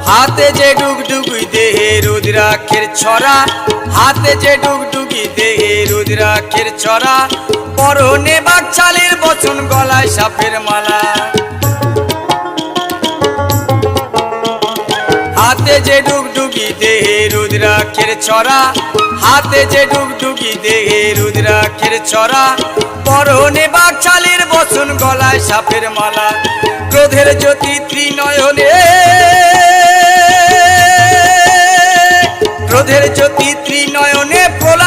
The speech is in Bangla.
হাতে যে ডুগডুগি দেহে রুদ্রাক্ষের ছড়া, হাতে যে ডুগডুগি দেহে রুদ্রাক্ষের ছড়া, পরনে বাকছালের বচন, গলায় সাপের মালা। হাতে যে ডুগডুগি দেহে রুদ্রাক্ষের ছড়া, হাতে যে ডুগডুগি দেহে রুদ্রাক্ষের ছড়া, পরনে বাকছালের বচন, গলায় সাপের মালা। ক্রোধের জ্যোতি ত্রিনয়নে, ক্রোধের জ্যোতি ত্রিনয়নে প্রলাপ